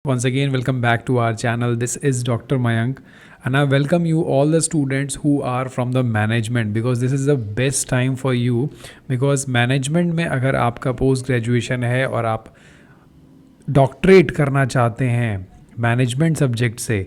Once again, welcome back to our channel. This is Dr. Mayank, and I welcome you all the students who are from the management because this is the best time for you. Because management में अगर आपका post graduation है और आप doctorate करना चाहते हैं management subject से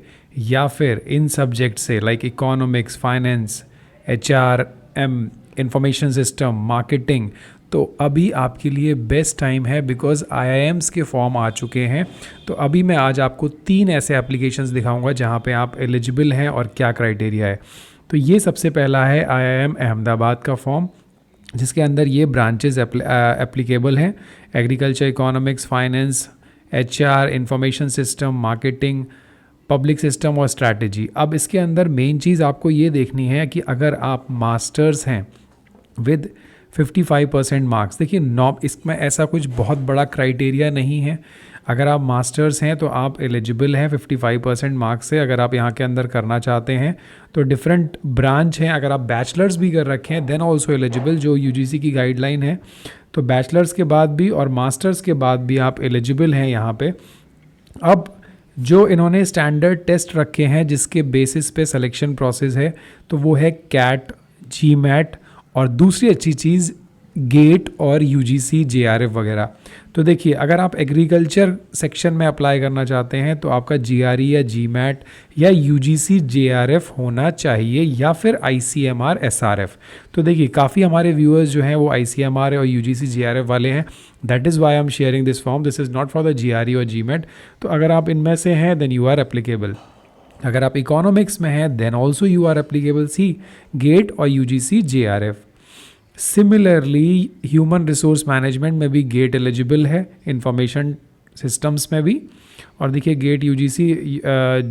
या फिर इन सब्जेक्ट से like economics, finance, HRM, information system, marketing, तो अभी आपके लिए बेस्ट टाइम है बिकॉज IIMs के फॉर्म आ चुके हैं। तो अभी मैं आज आपको 3 ऐसे एप्लीकेशंस दिखाऊंगा जहां पे आप एलिजिबल हैं और क्या क्राइटेरिया है। तो ये सबसे पहला है IIM अहमदाबाद का फॉर्म, जिसके अंदर ये ब्रांचेस एप्लीकेबल हैं: agriculture, economics, finance, HR, information system, marketing, public system और स्ट्रैटेजी। अब इसके अंदर मेन चीज़ आपको ये देखनी है कि अगर आप मास्टर्स हैं विद 55% मार्क्स, देखिए इसमें ऐसा कुछ बहुत बड़ा क्राइटेरिया नहीं है। अगर आप मास्टर्स हैं तो आप एलिजिबल हैं 55% मार्क्स से। अगर आप यहाँ के अंदर करना चाहते हैं तो डिफरेंट ब्रांच हैं। अगर आप बैचलर्स भी कर रखे हैं देन ऑल्सो एलिजिबल, जो UGC की गाइडलाइन है। तो बैचलर्स के बाद भी और मास्टर्स के बाद भी आप एलिजिबल हैं यहाँ पे। अब जो इन्होंने स्टैंडर्ड टेस्ट रखे हैं जिसके बेसिस पे सिलेक्शन प्रोसेस है, तो वो है CAT, GMAT और दूसरी अच्छी चीज़ गेट और UGC, JRF वगैरह। तो देखिए, अगर आप एग्रीकल्चर सेक्शन में अप्लाई करना चाहते हैं तो आपका GRE या GMAT या UGC, JRF होना चाहिए या फिर ICMR, SRF। तो देखिए, काफ़ी हमारे व्यूअर्स जो हैं वो ICMR और UGC, JRF वाले हैं। That is why I am sharing this form. This is not for the GRE और GMAT। तो अगर आप इनमें से हैं देन यू आर एप्लीकेबल। अगर आप इकोनॉमिक्स में हैं then also you are applicable, see GATE और UGC, JRF। Similarly human resource management में भी गेट एलिजिबल है, इंफॉर्मेशन सिस्टम्स में भी। और देखिए, गेट, UGC,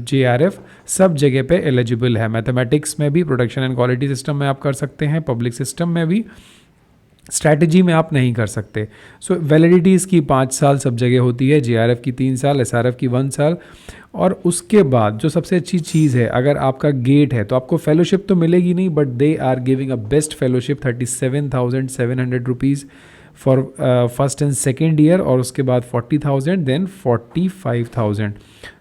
JRF सब जगह पे एलिजिबल है। मैथमेटिक्स में भी, प्रोडक्शन एंड क्वालिटी सिस्टम में आप कर सकते हैं, पब्लिक सिस्टम में भी, स्ट्रैटेजी में आप नहीं कर सकते। सो वैलिडिटी इसकी 5 साल सब जगह होती है, JRF की 3 साल, SRF की 1 साल। और उसके बाद जो सबसे अच्छी चीज़ है, अगर आपका गेट है तो आपको फेलोशिप तो मिलेगी नहीं, but they are giving a best fellowship 37,700 rupees for first and second year, और उसके बाद 40,000, देन 45,000।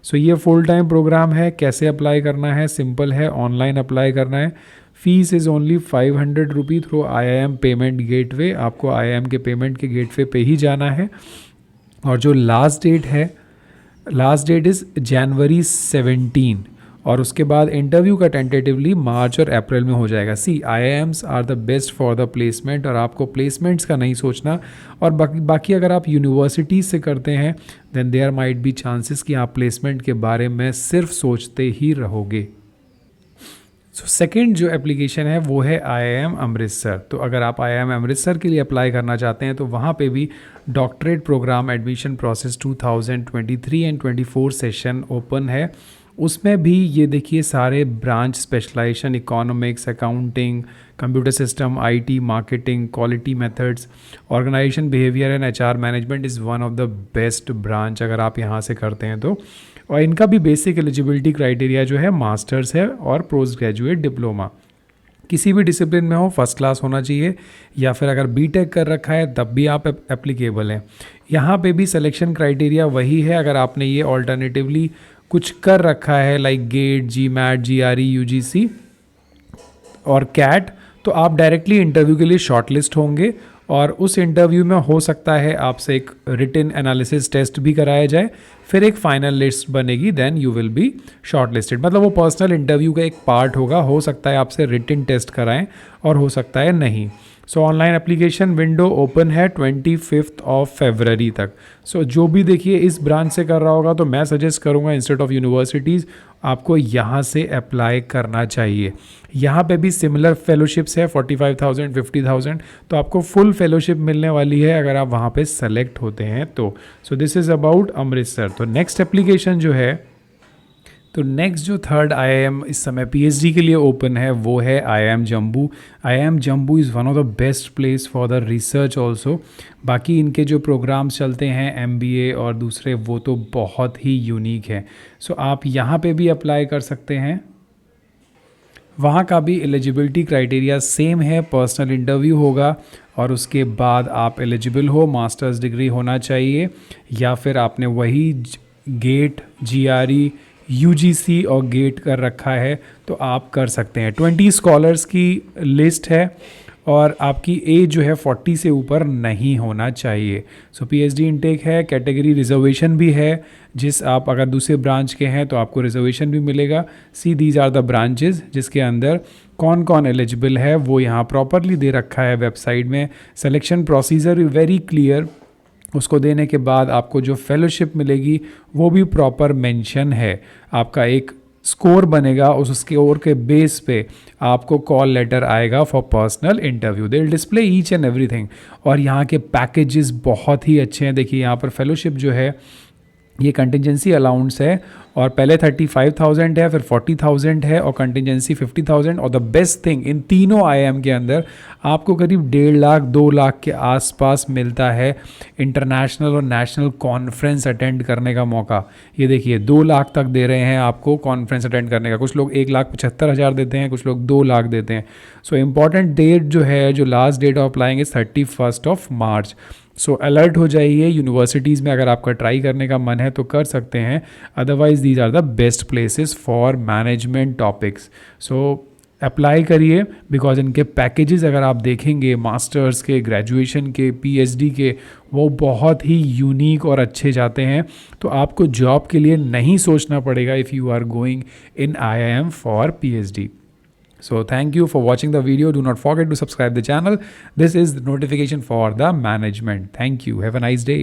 सो ये फुल टाइम प्रोग्राम है। कैसे अप्लाई करना है? सिंपल है, ऑनलाइन अप्लाई करना है। Fees is only 500 rupee through IIM payment gateway. आपको IIM के पेमेंट के गेटवे पे ही जाना है। और जो लास्ट डेट इज़ January 17, और उसके बाद इंटरव्यू का टेंटेटिवली मार्च और अप्रैल में हो जाएगा। IIMs are the best for the placement, और आपको प्लेसमेंट्स का नहीं सोचना। और बाकी अगर आप यूनिवर्सिटीज़ से करते हैं then there might be chances कि आप प्लेसमेंट के बारे में सिर्फ सोचते ही रहोगे। सो सेकेंड जो एप्लीकेशन है वो है IIM अमृतसर। तो अगर आप IIM अमृतसर के लिए अप्लाई करना चाहते हैं तो वहाँ पे भी doctorate programme admission process 2023 and 24 session open है। उसमें भी ये देखिए सारे branch specialisation, economics, accounting, computer system, IT, marketing, quality methods, organisation behaviour and HR management is one of the best branch अगर आप यहाँ से करते हैं तो। और इनका भी बेसिक एलिजिबिलिटी क्राइटेरिया जो है मास्टर्स है और पोस्ट ग्रेजुएट डिप्लोमा, किसी भी डिसिप्लिन में हो, फर्स्ट क्लास होना चाहिए, या फिर अगर BTech कर रखा है तब भी आप एप्लीकेबल हैं। यहाँ पे भी सिलेक्शन क्राइटेरिया वही है। अगर आपने ये ऑल्टरनेटिवली कुछ कर रखा है like get, GMAT, GRE, UGC और CAT, तो आप डायरेक्टली इंटरव्यू के लिए शॉर्टलिस्ट होंगे। और उस इंटरव्यू में हो सकता है आपसे एक रिटन एनालिसिस टेस्ट भी कराया जाए, फिर एक फाइनल लिस्ट बनेगी, then you will be shortlisted. मतलब वो पर्सनल इंटरव्यू का एक पार्ट होगा। हो सकता है आपसे रिटन टेस्ट कराएं और हो सकता है नहीं। सो ऑनलाइन एप्लीकेशन विंडो ओपन है 25 फरवरी तक। सो जो भी देखिए इस ब्रांच से कर रहा होगा तो मैं सजेस्ट करूँगा इंस्टेड ऑफ यूनिवर्सिटीज़ आपको यहाँ से अप्लाई करना चाहिए। यहाँ पे भी सिमिलर फेलोशिप्स है 45,000, 50,000, तो आपको फुल फेलोशिप मिलने वाली है अगर आप वहाँ पे सेलेक्ट होते हैं तो। So this is about Amritsar. तो नेक्स्ट एप्लीकेशन जो है, तो नेक्स्ट जो थर्ड IIM इस समय PhD के लिए ओपन है वो है IIM Jammu. IIM Jammu is one of the best place for the research also. बाकी इनके जो प्रोग्राम्स चलते हैं MBA और दूसरे, वो तो बहुत ही यूनिक है। सो आप यहाँ पे भी अप्लाई कर सकते हैं। वहाँ का भी एलिजिबिलिटी क्राइटेरिया सेम है, पर्सनल इंटरव्यू होगा और उसके बाद आप एलिजिबल हो, मास्टर्स डिग्री होना चाहिए या फिर आपने वही गेट, GRE, UGC और गेट कर रखा है तो आप कर सकते हैं। 20 स्कॉलर्स की लिस्ट है और आपकी एज जो है 40 से ऊपर नहीं होना चाहिए। सो PhD इनटेक है, कैटेगरी रिजर्वेशन भी है, जिस आप अगर दूसरे ब्रांच के हैं तो आपको रिजर्वेशन भी मिलेगा। See these are the branches जिसके अंदर कौन कौन एलिजिबल है वो यहाँ प्रॉपरली दे रखा है वेबसाइट में। सिलेक्शन प्रोसीजर भी वेरी क्लियर, उसको देने के बाद आपको जो फेलोशिप मिलेगी वो भी प्रॉपर मेंशन है। आपका एक स्कोर बनेगा, उस स्कोर के बेस पे आपको कॉल लेटर आएगा for personal interview. They will display each and everything. और यहाँ के पैकेजेस बहुत ही अच्छे हैं। देखिए यहाँ पर फेलोशिप जो है ये कंटिजेंसी अलाउंस है और पहले 35,000 है, फिर 40,000 है और कंटिजेंसी 50,000। और द बेस्ट थिंग इन तीनों IIM के अंदर आपको करीब 1.5 लाख 2 लाख के आसपास मिलता है इंटरनेशनल और नेशनल कॉन्फ्रेंस अटेंड करने का मौका। ये देखिए 2 लाख तक दे रहे हैं आपको कॉन्फ्रेंस अटेंड करने का। कुछ लोग 1,75,000 देते हैं, कुछ लोग 2 लाख देते हैं। सो इम्पॉर्टेंट डेट जो है, जो last date of applying is 31 March. So alert हो जाइए। यूनिवर्सिटीज़ में अगर आपका ट्राई करने का मन है तो कर सकते हैं, otherwise these are the best places for management topics. So apply करिए बिकॉज इनके पैकेजेस अगर आप देखेंगे मास्टर्स के, ग्रेजुएशन के, PhD के, वो बहुत ही यूनिक और अच्छे जाते हैं। तो आपको जॉब के लिए नहीं सोचना पड़ेगा if you are going in IIM for PhD. So thank you for watching the video. Do not forget to subscribe the channel. This is the notification for the management. Thank you. Have a nice day.